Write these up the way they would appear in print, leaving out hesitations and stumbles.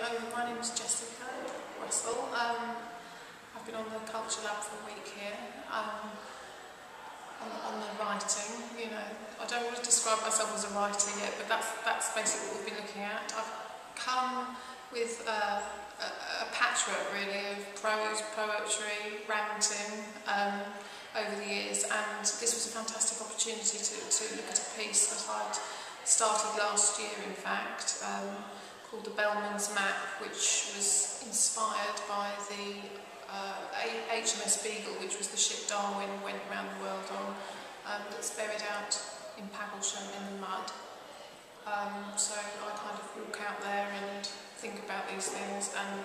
My name is Jessica Russell. I've been on the Culture Lab for a week here on the writing. I don't want to describe myself as a writer yet, but that's basically what we've been looking at. I've come with a patchwork really of prose, poetry, ranting over the years, and this was a fantastic opportunity to look at a piece that I'd started last year, in fact, called The Bellman's Map, which was inspired by the HMS Beagle, which was the ship Darwin went around the world on, that's buried out in Pagglesham in the mud. So I kind of walk out there and think about these things, and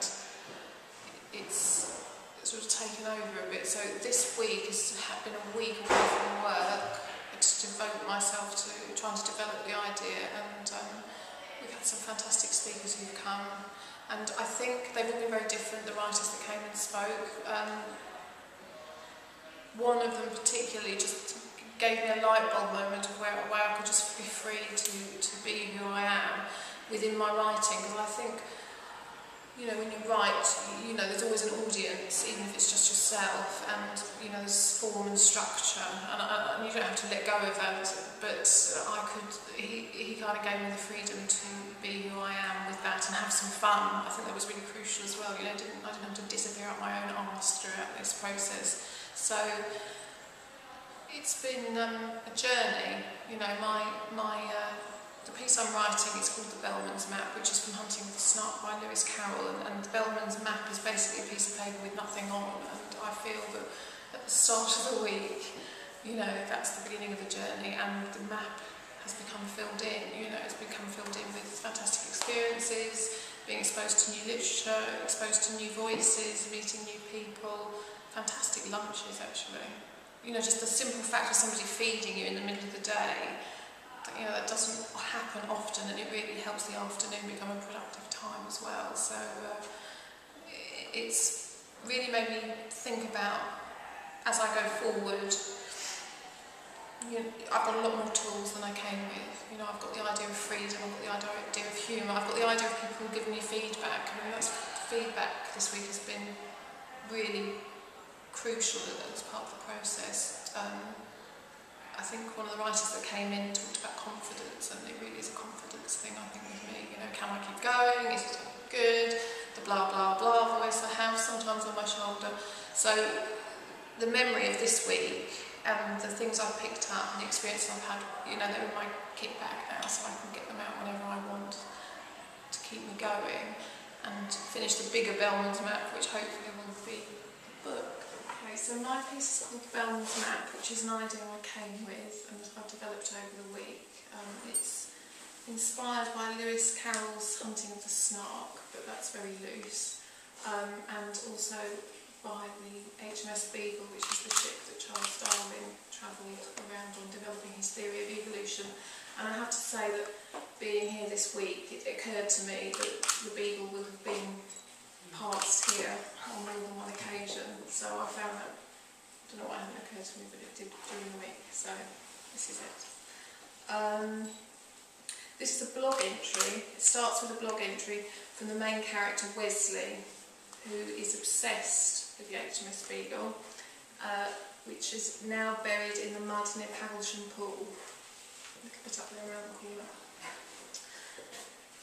it's sort of taken over a bit. So this week has been a week away from work to devote myself to trying to develop the idea, and we've had some fantastic speakers who've come, and I think they've all been very different, the writers that came and spoke. One of them particularly just gave me a light bulb moment of where I could just be free to be who I am within my writing, because I think, when you write, there's always an audience, even if it's just yourself, and, there's form and structure, and you don't have to let go of that, but he kind of gave me the freedom to be who I am with that and have some fun. I think that was really crucial as well, I didn't have to disappear up my own arse throughout this process. So, it's been a journey, the piece I'm writing is called The Bellman's Map, which is from Hunting of the Snark by Lewis Carroll, and The Bellman's Map is basically a piece of paper with nothing on, and I feel that at the start of the week, that's the beginning of the journey, and the map has become filled in, it's become filled in with fantastic experiences, being exposed to new literature, exposed to new voices, meeting new people, fantastic lunches actually. Just the simple fact of somebody feeding you in the middle of the day, that doesn't happen often, and it really helps the afternoon become a productive time as well. So it's really made me think about, as I go forward, I've got a lot more tools than I came with. I've got the idea of freedom, I've got the idea of humour, I've got the idea of people giving me feedback. Feedback this week has been really crucial as part of the process. I think one of the writers that came in talked about confidence, and it really is a confidence thing, I think, with me. Can I keep going? Is it good? The blah blah blah voice I have sometimes on my shoulder. So the memory of this week and the things I've picked up and the experiences I've had, they're in my kit bag now, so I can get them out whenever I want to keep me going and finish the bigger Bellman's Map, which hopefully will be the book. So my piece is called The Bellman's Map, which is an idea I came with and that I've developed over the week. It's inspired by Lewis Carroll's Hunting of the Snark, but that's very loose, and also by the HMS Beagle, which is the ship that Charles Darwin travelled around on, developing his theory of evolution. And I have to say that being here this week, it occurred to me that the Beagle would have been passed here on more than one occasion, so I found that, I don't know why it hadn't occurred to me, but it did during the week, so this is it. This is a blog entry. It starts with a blog entry from the main character Wesley, who is obsessed with the HMS Beagle, which is now buried in the mud near Pagglesham Pool. Look a bit up there around the corner.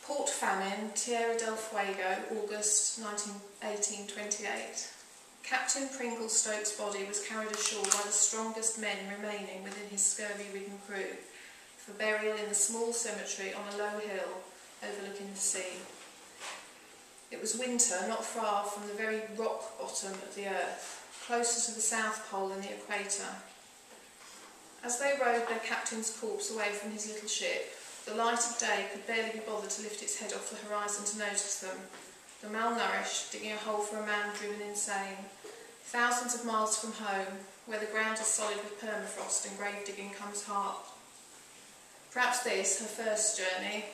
Port Famine, Tierra del Fuego, August 1828. Captain Pringle Stokes' body was carried ashore by the strongest men remaining within his scurvy-ridden crew for burial in the small cemetery on a low hill overlooking the sea. It was winter, not far from the very rock bottom of the earth, closer to the South Pole than the equator. As they rowed their captain's corpse away from his little ship, the light of day could barely be bothered to lift its head off the horizon to notice them, the malnourished digging a hole for a man driven insane, thousands of miles from home, where the ground is solid with permafrost and grave digging comes hard. Perhaps this, her first journey,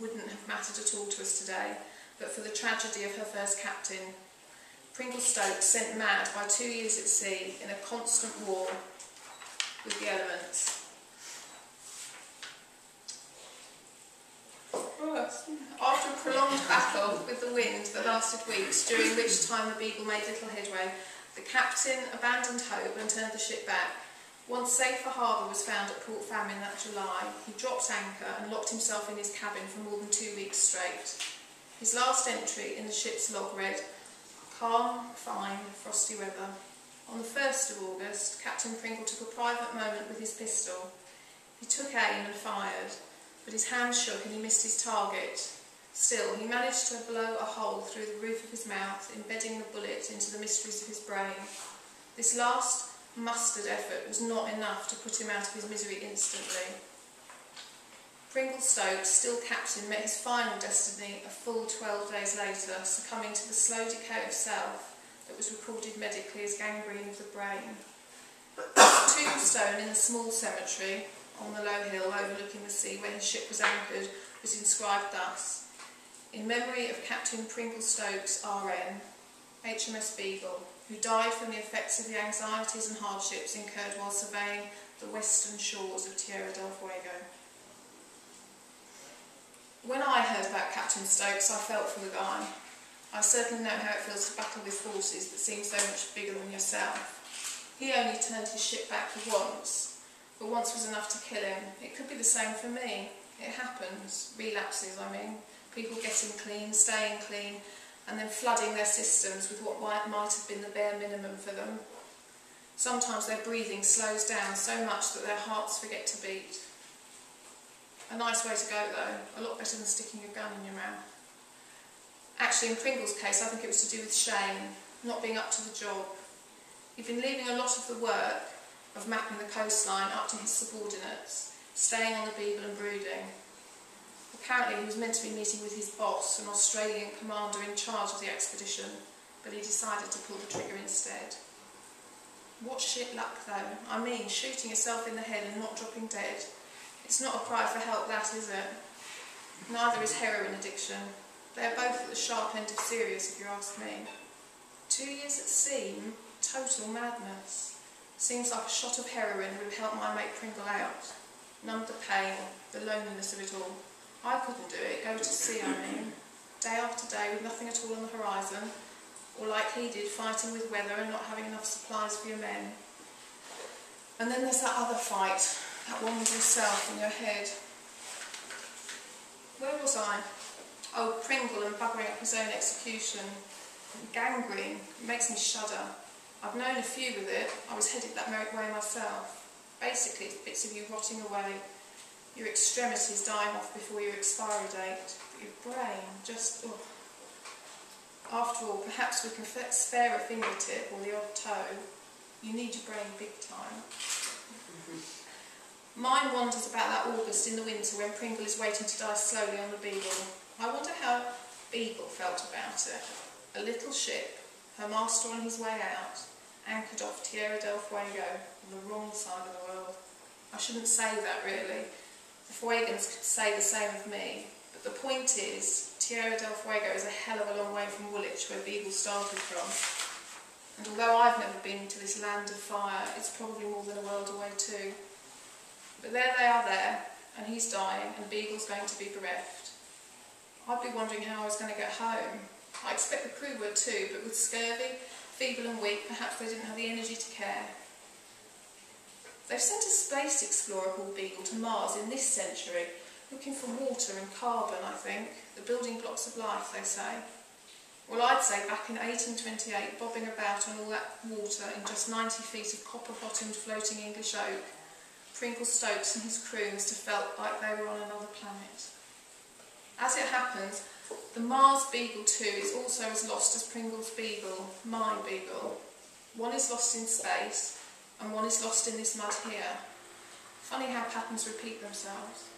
wouldn't have mattered at all to us today, but for the tragedy of her first captain, Pringle Stokes, sent mad by 2 years at sea in a constant war with the elements. does. After a prolonged battle with the wind that lasted weeks, during which time the Beagle made little headway, the captain abandoned hope and turned the ship back. Once safe for harbour was found at Port Famine that July, he dropped anchor and locked himself in his cabin for more than 2 weeks straight. His last entry in the ship's log read, "Calm, fine, frosty weather." On the 1st of August, Captain Pringle took a private moment with his pistol. He took aim and fired, but his hand shook and he missed his target. Still, he managed to blow a hole through the roof of his mouth, embedding the bullet into the mysteries of his brain. This last mustered effort was not enough to put him out of his misery instantly. Pringle Stokes, still captain, met his final destiny a full 12 days later, succumbing to the slow decay of self that was recorded medically as gangrene of the brain. The tombstone in the small cemetery on the low hill overlooking the sea where his ship was anchored was inscribed thus: "In memory of Captain Pringle Stokes, R.N., HMS Beagle, who died from the effects of the anxieties and hardships incurred while surveying the western shores of Tierra del Fuego." When I heard about Captain Stokes, I felt for the guy. I certainly know how it feels to battle with forces that seem so much bigger than yourself. He only turned his ship back once, but once was enough to kill him. It could be the same for me. It happens. Relapses, I mean. People getting clean, staying clean, and then flooding their systems with what might have been the bare minimum for them. Sometimes their breathing slows down so much that their hearts forget to beat. A nice way to go though, a lot better than sticking a gun in your mouth. Actually, in Pringle's case, I think it was to do with shame, not being up to the job. He'd been leaving a lot of the work of mapping the coastline up to his subordinates, staying on the Beagle and brooding. Apparently he was meant to be meeting with his boss, an Australian commander in charge of the expedition, but he decided to pull the trigger instead. What shit luck though. I mean, shooting yourself in the head and not dropping dead. It's not a cry for help, that, is it? Neither is heroin addiction. They are both at the sharp end of serious, if you ask me. 2 years at sea, total madness. Seems like a shot of heroin would have helped my mate Pringle out. Numbed the pain, the loneliness of it all. I couldn't do it, go to sea, I mean. Day after day with nothing at all on the horizon, or like he did, fighting with weather and not having enough supplies for your men. And then there's that other fight, that one with yourself in your head. Where was I? Oh, Pringle and buggering up his own execution. Gangrene, it makes me shudder. I've known a few with it, I was headed that way myself. Basically, it's bits of you rotting away, your extremities dying off before your expiry date, but your brain just, ugh. After all, perhaps we can spare a fingertip or the odd toe. You need your brain big time. Mine wanders about that August in the winter when Pringle is waiting to die slowly on the Beagle. I wonder how Beagle felt about it. A little ship, her master on his way out, anchored off Tierra del Fuego, on the wrong side of the world. I shouldn't say that really. The Fuegans could say the same of me, but the point is, Tierra del Fuego is a hell of a long way from Woolwich, where Beagle started from. And although I've never been to this land of fire, it's probably more than a world away too. But there they are there, and he's dying, and Beagle's going to be bereft. I'd be wondering how I was going to get home. I expect the crew were too, but with scurvy, feeble and weak, perhaps they didn't have the energy to care. They've sent a space explorer called Beagle to Mars in this century, looking for water and carbon, I think, the building blocks of life, they say. Well, I'd say back in 1828, bobbing about on all that water in just 90 feet of copper-bottomed floating English oak, Pringle Stokes and his crew must have felt like they were on another planet. As it happens, the Mars Beagle 2 is also as lost as Pringle's Beagle, my Beagle. One is lost in space, and one is lost in this mud here. Funny how patterns repeat themselves.